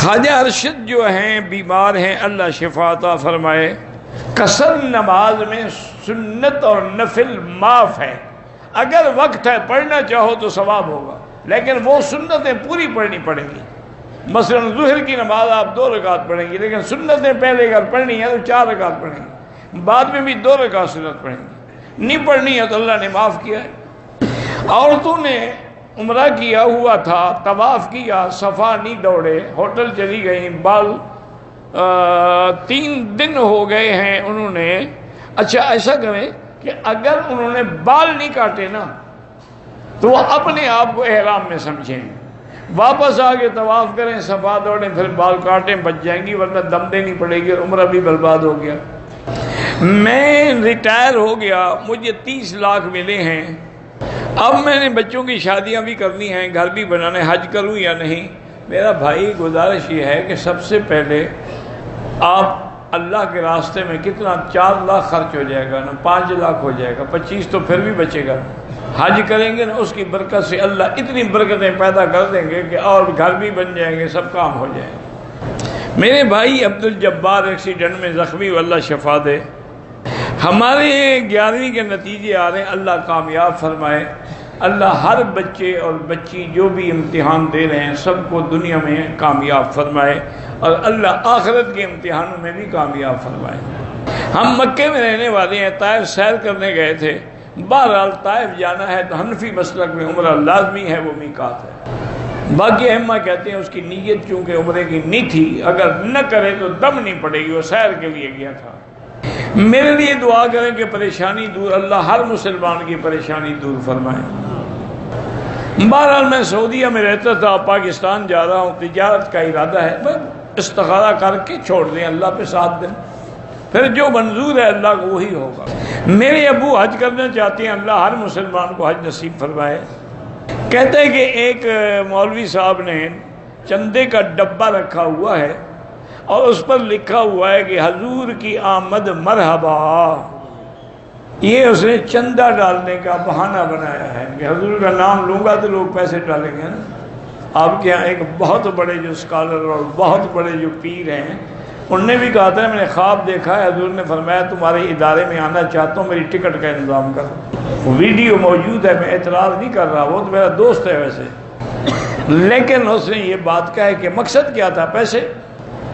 خواجہ ارشد جو ہیں بیمار ہیں، اللہ شفا عطا فرمائے۔ قصر نماز میں سنت اور نفل معاف ہے، اگر وقت ہے پڑھنا چاہو تو ثواب ہوگا، لیکن وہ سنتیں پوری پڑھنی پڑیں گی۔ مثلا ظہر کی نماز آپ 2 رکعت پڑھیں گی، لیکن سنتیں پہلے اگر پڑھنی ہے تو 4 رکعت پڑھیں گی، بعد میں بھی 2 رکعت سنت پڑھیں گی۔ نہیں پڑھنی ہے تو اللہ نے معاف کیا ہے۔ عورتوں نے عمرہ کیا ہوا تھا، طواف کیا، صفا نہیں دوڑے، ہوٹل چلی گئیں، بال 3 دن ہو گئے ہیں انہوں نے۔ اچھا ایسا کریں کہ اگر انہوں نے بال نہیں کاٹے نا تو وہ اپنے آپ کو احرام میں سمجھیں، واپس آ کے طواف کریں، صفا دوڑیں، پھر بال کاٹیں، بچ جائیں گی، ورنہ دم دینی پڑے گی، عمرہ بھی برباد ہو گیا۔ میں ریٹائر ہو گیا، مجھے 30 لاکھ ملے ہیں، اب میں نے بچوں کی شادیاں بھی کرنی ہیں، گھر بھی بنانے، حج کروں یا نہیں؟ میرا بھائی گزارش یہ ہے کہ سب سے پہلے آپ اللہ کے راستے میں کتنا 4 لاکھ خرچ ہو جائے گا نا، 5 لاکھ ہو جائے گا، 25 تو پھر بھی بچے گا۔ حج کریں گے نا، اس کی برکت سے اللہ اتنی برکتیں پیدا کر دیں گے کہ اور گھر بھی بن جائیں گے، سب کام ہو جائیں گے۔ میرے بھائی عبدالجبار ایکسیڈنٹ میں زخمی، اللہ شفا دے۔ ہمارے 11ویں کے نتیجے آ رہے ہیں، اللہ کامیاب فرمائے۔ اللہ ہر بچے اور بچی جو بھی امتحان دے رہے ہیں سب کو دنیا میں کامیاب فرمائے، اور اللہ آخرت کے امتحانوں میں بھی کامیاب فرمائے۔ ہم مکے میں رہنے والے ہیں، طائف سیر کرنے گئے تھے۔ بہرحال طائف جانا ہے تو حنفی مسلک میں عمرہ لازمی ہے، وہ میقات ہے۔ باقی ائمہ کہتے ہیں اس کی نیت چونکہ عمرے کی نہیں تھی، اگر نہ کرے تو دم نہیں پڑے گی، وہ سیر کے لیے گیا تھا۔ میرے لیے دعا کریں کہ پریشانی دور، اللہ ہر مسلمان کی پریشانی دور فرمائے۔ بہرحال میں سعودیہ میں رہتا تھا، پاکستان جا رہا ہوں، تجارت کا ارادہ ہے، بس استخارہ کر کے چھوڑ دیں، اللہ پہ ساتھ دیں، پھر جو منظور ہے اللہ کو وہی ہوگا۔ میرے ابو حج کرنا چاہتے ہیں، اللہ ہر مسلمان کو حج نصیب فرمائے۔ کہتے ہیں کہ ایک مولوی صاحب نے چندے کا ڈبہ رکھا ہوا ہے اور اس پر لکھا ہوا ہے کہ حضور کی آمد مرحبا۔ یہ اس نے چندہ ڈالنے کا بہانہ بنایا ہے کہ حضور کا نام لوں گا تو لوگ پیسے ڈالیں گے نا۔ آپ کے ہاں ایک بہت بڑے جو اسکالر اور بہت بڑے جو پیر ہیں، انہوں نے بھی کہا تھا میں نے خواب دیکھا ہے، حضور نے فرمایا تمہارے ادارے میں آنا چاہتا ہوں، میری ٹکٹ کا انتظام کرو۔ ویڈیو موجود ہے، میں اعتراض نہیں کر رہا، وہ تو میرا دوست ہے ویسے، لیکن اس نے یہ بات کہا ہے کہ مقصد کیا تھا؟ پیسے۔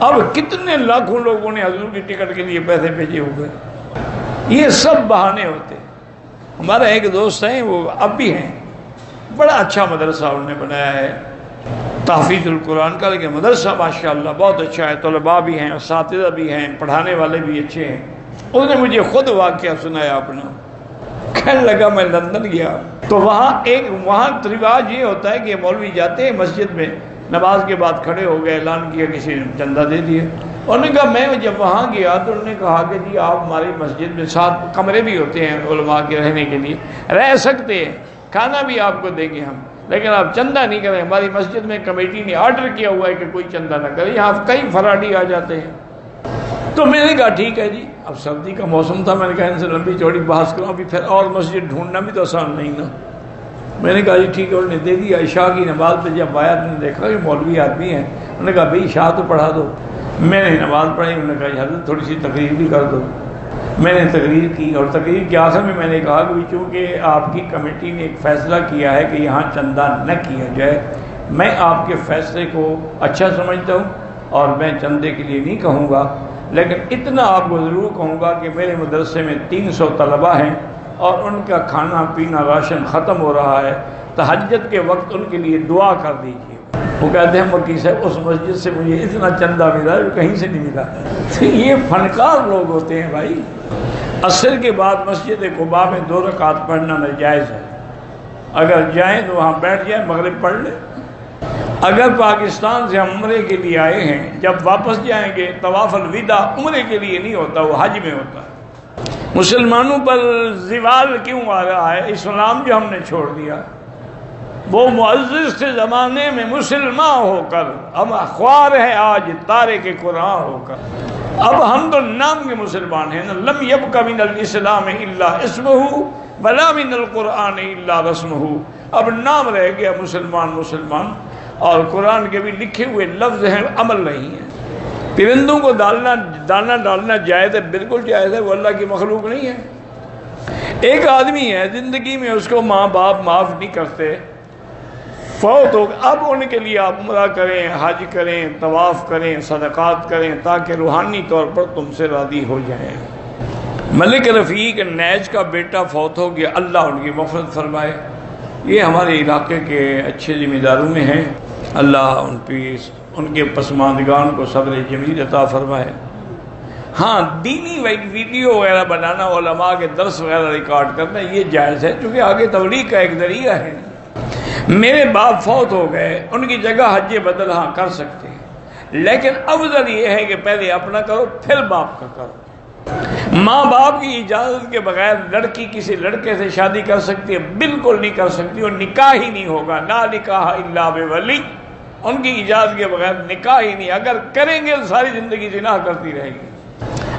اب کتنے لاکھوں لوگوں نے حضور کی ٹکٹ کے لیے پیسے بھیجے ہوئے۔ یہ سب بہانے ہوتے۔ ہمارا ایک دوست ہیں، وہ اب بھی ہیں، بڑا اچھا مدرسہ انہوں نے بنایا ہے، تحفیظ القرآن کا، لیکن مدرسہ ماشاءاللہ بہت اچھا ہے، طلباء بھی ہیں، اساتذہ بھی ہیں، پڑھانے والے بھی اچھے ہیں۔ انہوں نے مجھے خود واقعہ سنایا اپنا، کہنے لگا میں لندن گیا تو وہاں رواج یہ ہوتا ہے کہ مولوی جاتے ہیں مسجد میں، نماز کے بعد کھڑے ہو گئے، اعلان کیا، کسی نے چندہ دے دیا۔ انہوں نے کہا میں جب وہاں گیا تو انہوں نے کہا کہ جی آپ ہماری مسجد میں 7 کمرے بھی ہوتے ہیں علماء کے رہنے کے لیے، رہ سکتے ہیں، کھانا بھی آپ کو دیں گے ہم، لیکن آپ چندہ نہیں کریں۔ ہماری مسجد میں کمیٹی نے آرڈر کیا ہوا ہے کہ کوئی چندہ نہ کرے، یہاں کئی فراڈی آ جاتے ہیں۔ تو میں نے کہا ٹھیک ہے جی، اب سردی کا موسم تھا، میں نے کہا ان سے لمبی چوڑی بحث کروں، ابھی پھر اور مسجد ڈھونڈنا بھی تو آسان نہیں نا۔ میں نے کہا جی ٹھیک ہے، انہوں نے دے دیا۔ عشاء کی نماز پہ جب آیا تو نے دیکھا کہ مولوی آدمی ہیں، انہوں نے کہا بھائی عشاء تو پڑھا دو۔ میں نے نماز پڑھی، انہوں نے کہا حضرت تھوڑی سی تقریر بھی کر دو۔ میں نے تقریر کی، اور تقریر کے آخر میں میں نے کہا کہ چونکہ آپ کی کمیٹی نے ایک فیصلہ کیا ہے کہ یہاں چندہ نہ کیا جائے، میں آپ کے فیصلے کو اچھا سمجھتا ہوں اور میں چندے کے لیے نہیں کہوں گا، لیکن اتنا آپ کو ضرور کہوں گا کہ میرے مدرسے میں 300 طلباء ہیں اور ان کا کھانا پینا راشن ختم ہو رہا ہے، تہجد کے وقت ان کے لیے دعا کر دیجیے۔ وہ کہتے ہیں مکی صاحب اس مسجد سے مجھے اتنا چندہ ملا جو کہیں سے نہیں ملا۔ یہ فنکار لوگ ہوتے ہیں بھائی۔ عصر کے بعد مسجد قباء میں 2 رکعت پڑھنا ناجائز ہے، اگر جائیں تو وہاں بیٹھ جائیں، مغرب پڑھ لیں۔ اگر پاکستان سے ہم عمرے کے لیے آئے ہیں، جب واپس جائیں گے طواف الوداع عمرے کے لیے نہیں ہوتا، وہ حج میں ہوتا ہے۔ مسلمانوں پر زوال کیوں آ رہا ہے؟ اسلام جو ہم نے چھوڑ دیا، وہ معزز سے زمانے میں مسلمان ہو کر ہم خوار ہیں آج تارک قرآن ہو کر۔ اب ہم تو نام کے مسلمان ہیں، لم یبق من الاسلام الا اسمہ ولا من القرآن الا رسمہ۔ اب نام رہ گیا مسلمان۔ اور قرآن کے بھی لکھے ہوئے لفظ ہیں، عمل نہیں ہے۔ پرندوں کو دانا ڈالنا جائز ہے، بالکل جائز ہے، وہ اللہ کی مخلوق نہیں ہے۔ ایک آدمی ہے زندگی میں اس کو ماں باپ معاف نہیں کرتے، فوت ہو، اب ان کے لیے آپ عمرہ کریں، حج کریں، طواف کریں، صدقات کریں تاکہ روحانی طور پر تم سے راضی ہو جائیں۔ ملک رفیق نیج کا بیٹا فوت ہو گیا، اللہ ان کی مغفرت فرمائے۔ یہ ہمارے علاقے کے اچھے ذمہ داروں میں ہیں، اللہ ان کے پسماندگان کو صبر جمیل عطا فرمائے۔ ہاں، دینی ویڈیو وغیرہ بنانا، علماء کے درس وغیرہ ریکارڈ کرنا، یہ جائز ہے کیونکہ آگے تبلیغ کا ایک ذریعہ ہے۔ میرے باپ فوت ہو گئے، ان کی جگہ حج بدل ہاں کر سکتے ہیں، لیکن افضل یہ ہے کہ پہلے اپنا کرو پھر باپ کا کرو۔ ماں باپ کی اجازت کے بغیر لڑکی کسی لڑکے سے شادی کر سکتی ہے؟ بالکل نہیں کر سکتی، اور نکاح ہی نہیں ہوگا، لا نکاح الا بولی، ان کی اجازت کے بغیر نکاح ہی نہیں۔ اگر کریں گے تو ساری زندگی زنا کرتی رہے گی۔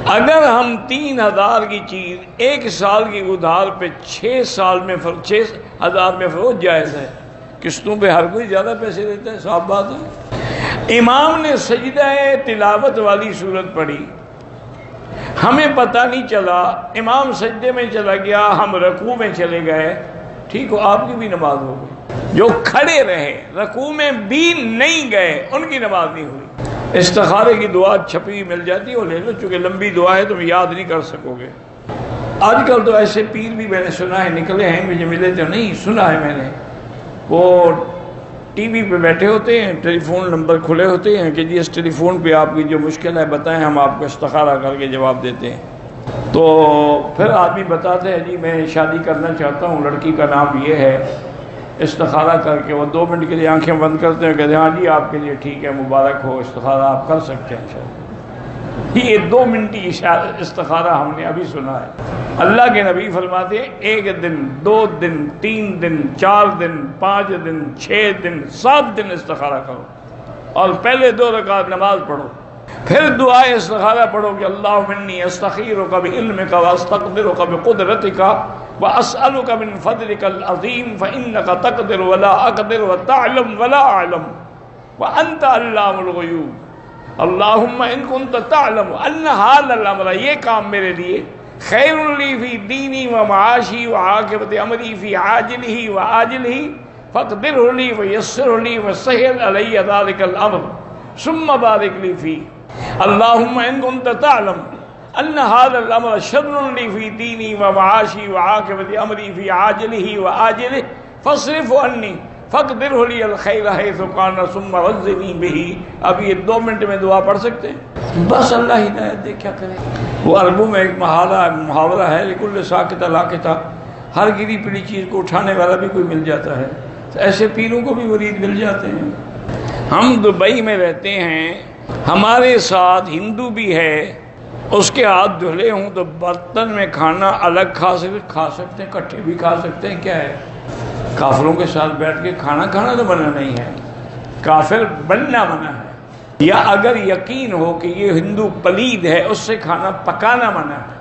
اگر ہم 3000 کی چیز 1 سال کی ادھار پہ 6 سال میں 6000 میں فروخت جائز ہے، قسطوں پہ ہر کوئی زیادہ پیسے دیتا ہے، صاف بات ہے۔ امام نے سجدہ تلاوت والی صورت پڑھی، ہمیں پتہ نہیں چلا، امام سجدے میں چلا گیا، ہم رکوع میں چلے گئے، ٹھیک ہو، آپ کی بھی نماز ہو گئی۔ جو کھڑے رہے رکوع میں بھی نہیں گئے، ان کی نماز نہیں ہوئی۔ استخارے کی دعا چھپی مل جاتی ہے، وہ لے لو، چونکہ لمبی دعا ہے تم یاد نہیں کر سکو گے۔ آج کل تو ایسے پیر بھی میں نے سنا ہے نکلے ہیں، مجھے ملے تو نہیں، سنا ہے میں نے، وہ ٹی وی پہ بیٹھے ہوتے ہیں، ٹیلی فون نمبر کھلے ہوتے ہیں کہ جی اس ٹیلی فون پہ آپ کی جو مشکل ہے بتائیں، ہم آپ کو استخارہ کر کے جواب دیتے ہیں۔ تو پھر آدمی بتاتے ہیں جی میں شادی کرنا چاہتا ہوں، لڑکی کا نام یہ ہے، استخارہ کر کے وہ 2 منٹ کے لیے آنکھیں بند کرتے ہیں، کہتے ہیں ہاں جی آپ کے لیے ٹھیک ہے، مبارک ہو، استخارہ آپ کر سکتے ہیں۔ یہ 2 منٹی استخارہ ہم نے ابھی سنا ہے۔ اللہ کے نبی فرماتے ہیں 1 دن 2 دن 3 دن 4 دن 5 دن 6 دن 7 دن استخارہ کرو، اور پہلے 2 رکعت نماز پڑھو، پھر دعائے استخارہ پڑھو کہ اللہم انی استخیرک بعلمک واستقدرک بقدرتک واسألک من فضلک العظیم فانک تقدر ولا اقدر وتعلم ولا اعلم وانت علام الغیوب اللہم ان کنت تعلم ان ھذا الامر، یہ کام میرے لیے خیر لی فی دینی و معاشی و عاقبت امری فی عاجلہ و آجلہ فاقدرہ لی ویسرہ لی وسہل علی ذلک الامر ثم بارک لی فی اللہم ان کنت تعلم ان ھذا الامر شر لی فی دینی و معاشی و عاقبت امری فی عاجلہ و آجلہ فاصرف عنی فاقدرہ لی الخیر حیث کان ثم رزقنی بہ۔ اب یہ 2 منٹ میں دعا پڑھ سکتے ہیں، بس اللہ ہدایت دے، کیا کریں۔ وہ عربوں میں ایک محاورہ ہے، لکل ساکت لاکتہ، ہر گری پڑی چیز کو اٹھانے والا بھی کوئی مل جاتا ہے، تو ایسے پیروں کو بھی مرید مل جاتے ہیں۔ ہم دبئی میں رہتے ہیں، ہمارے ساتھ ہندو بھی ہے، اس کے ہاتھ دھلے ہوں تو برتن میں کھانا الگ کھا سکتے ہیں، کٹھے بھی کھا سکتے ہیں، کیا ہے؟ کافروں کے ساتھ بیٹھ کے کھانا تو منع نہیں ہے، کافر بننا منع ہے، یا اگر یقین ہو کہ یہ ہندو پلید ہے اس سے کھانا پکانا منع ہے۔